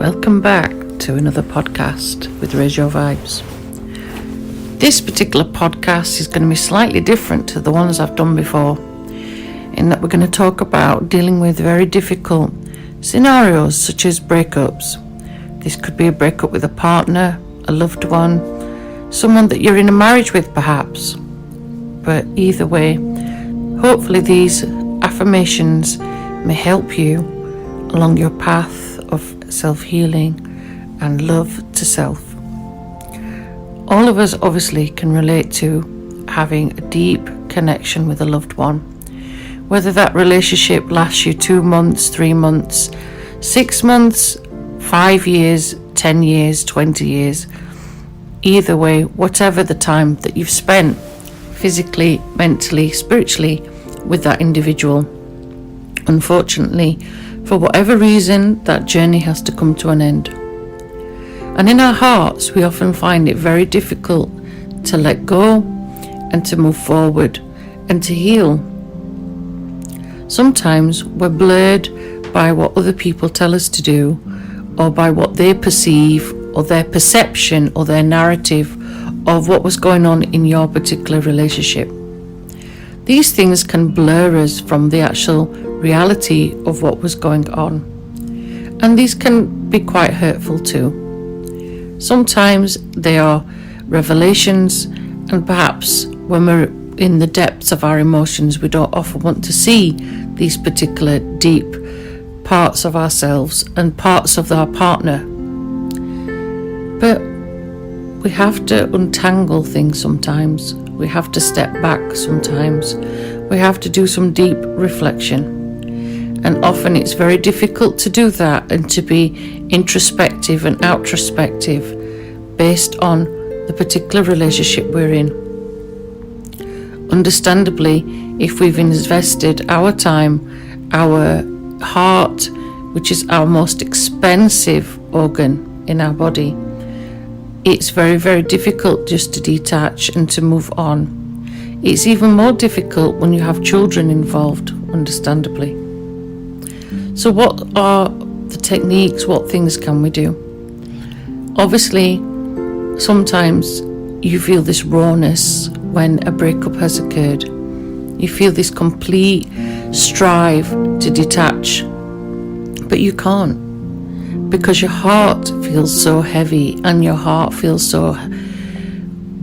Welcome back to another podcast with Raise Your Vibes. This particular podcast is going to be slightly different to the ones I've done before, in that we're going to talk about dealing with very difficult scenarios such as breakups. This could be a breakup with a partner, a loved one, someone that you're in a marriage with perhaps. But either way, hopefully these affirmations may help you along your path of self-healing and love to self. All of us obviously can relate to having a deep connection with a loved one, whether that relationship lasts you 2 months, 3 months, 6 months, 5 years, 10 years, 20 years. Either way, whatever the time that you've spent physically, mentally, spiritually with that individual, unfortunately, for whatever reason, that journey has to come to an end. And in our hearts, we often find it very difficult to let go and to move forward and to heal. Sometimes we're blurred by what other people tell us to do, or by what they perceive, or their perception, or their narrative of what was going on in your particular relationship. These things can blur us from the actual reality of what was going on, and these can be quite hurtful too. Sometimes they are revelations, and perhaps when we're in the depths of our emotions, we don't often want to see these particular deep parts of ourselves and parts of our partner. But we have to untangle things sometimes. We have to step back sometimes. We have to do some deep reflection. And often it's very difficult to do that and to be introspective and outrospective based on the particular relationship we're in. Understandably, if we've invested our time, our heart, which is our most expensive organ in our body, it's very, very difficult just to detach and to move on. It's even more difficult when you have children involved, understandably. So what are the techniques? What things can we do? Obviously, sometimes you feel this rawness when a breakup has occurred. You feel this complete strive to detach, but you can't, because your heart feels so heavy and your heart feels so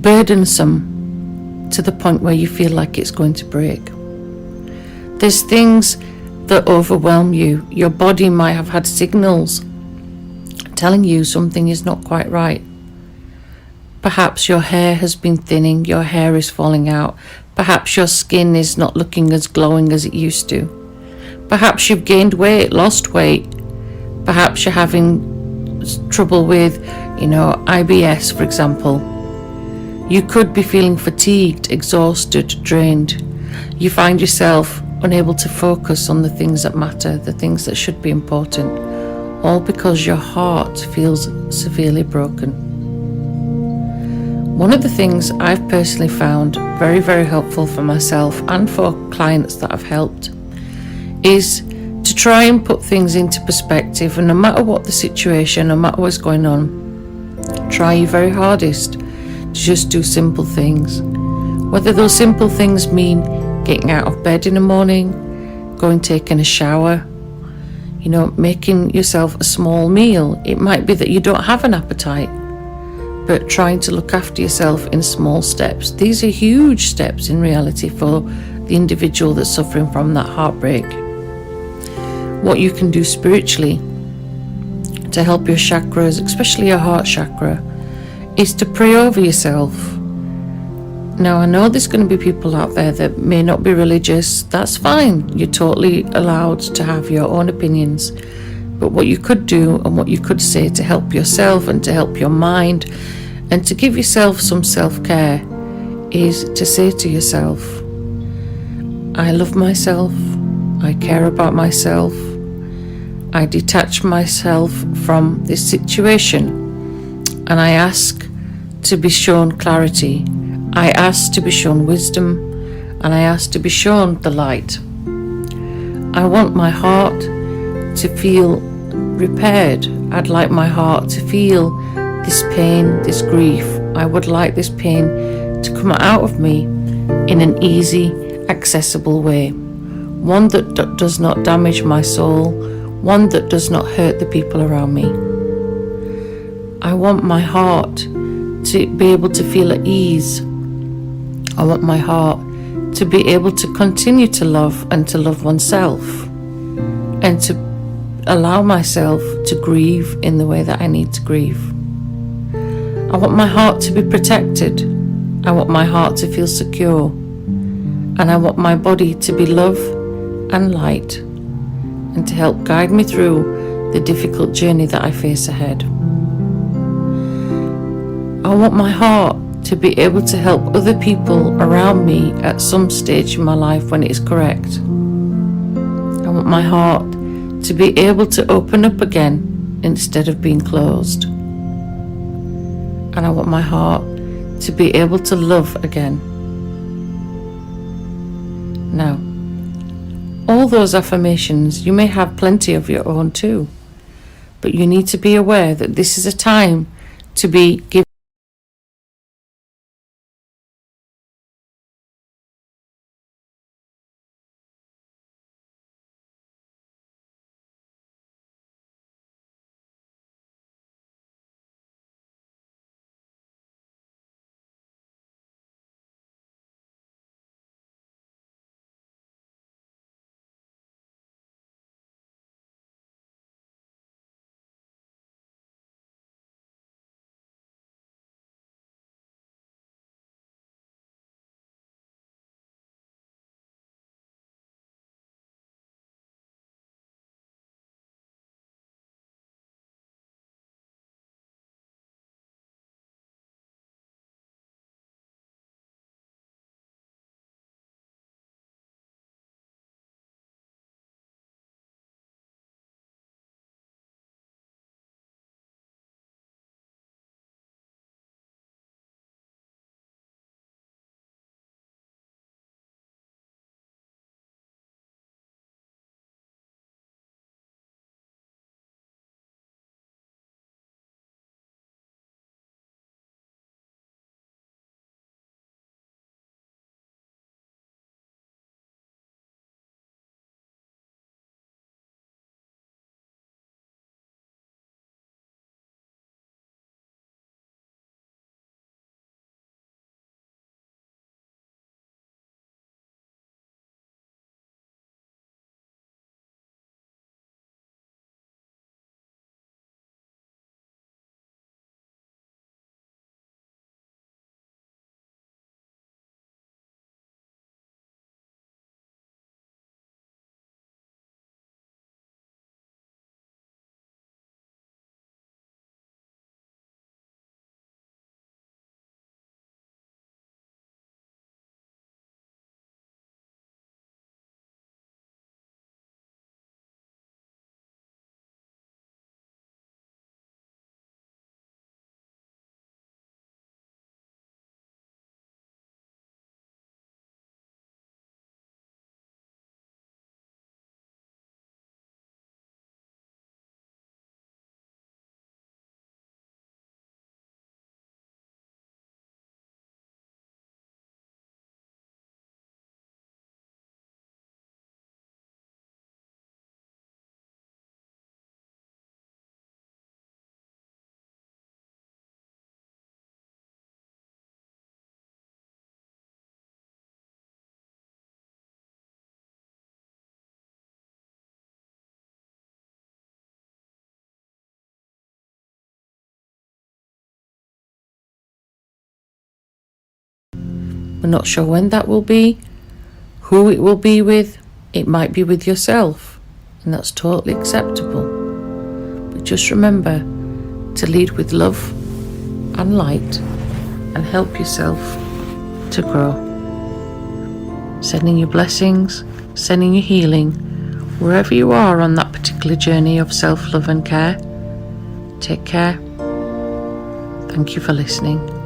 burdensome to the point where you feel like it's going to break. There's things that overwhelm you. Your body might have had signals telling you something is not quite right. Perhaps your hair has been thinning, your hair is falling out. Perhaps your skin is not looking as glowing as it used to. Perhaps you've gained weight, lost weight. Perhaps you're having trouble with, IBS, for example. You could be feeling fatigued, exhausted, drained. You find yourself unable to focus on the things that matter, the things that should be important, all because your heart feels severely broken. One of the things I've personally found very, very helpful for myself and for clients that I've helped is to try and put things into perspective, and no matter what the situation, no matter what's going on, try your very hardest to just do simple things. Whether those simple things mean getting out of bed in the morning, going taking a shower, making yourself a small meal. It might be that you don't have an appetite, but trying to look after yourself in small steps. These are huge steps in reality for the individual that's suffering from that heartbreak. What you can do spiritually to help your chakras, especially your heart chakra, is to pray over yourself. Now, I know there's going to be people out there that may not be religious. That's fine. You're totally allowed to have your own opinions. But what you could do and what you could say to help yourself and to help your mind and to give yourself some self-care is to say to yourself, I love myself. I care about myself. I detach myself from this situation, and I ask to be shown clarity. I ask to be shown wisdom, and I ask to be shown the light. I want my heart to feel repaired. I'd like my heart to feel this pain, this grief. I would like this pain to come out of me in an easy, accessible way. One that does not damage my soul, one that does not hurt the people around me. I want my heart to be able to feel at ease. I want my heart to be able to continue to love and to love oneself, and to allow myself to grieve in the way that I need to grieve. I want my heart to be protected. I want my heart to feel secure. And I want my body to be love and light, and to help guide me through the difficult journey that I face ahead. I want my heart to be able to help other people around me at some stage in my life when it is correct. I want my heart to be able to open up again instead of being closed. And I want my heart to be able to love again. Now, all those affirmations, you may have plenty of your own too, but you need to be aware that this is a time to be given We're not sure when that will be, who it will be with. It might be with yourself, and that's totally acceptable. But just remember to lead with love and light, and help yourself to grow. Sending you blessings, sending you healing, wherever you are on that particular journey of self-love and care. Take care. Thank you for listening.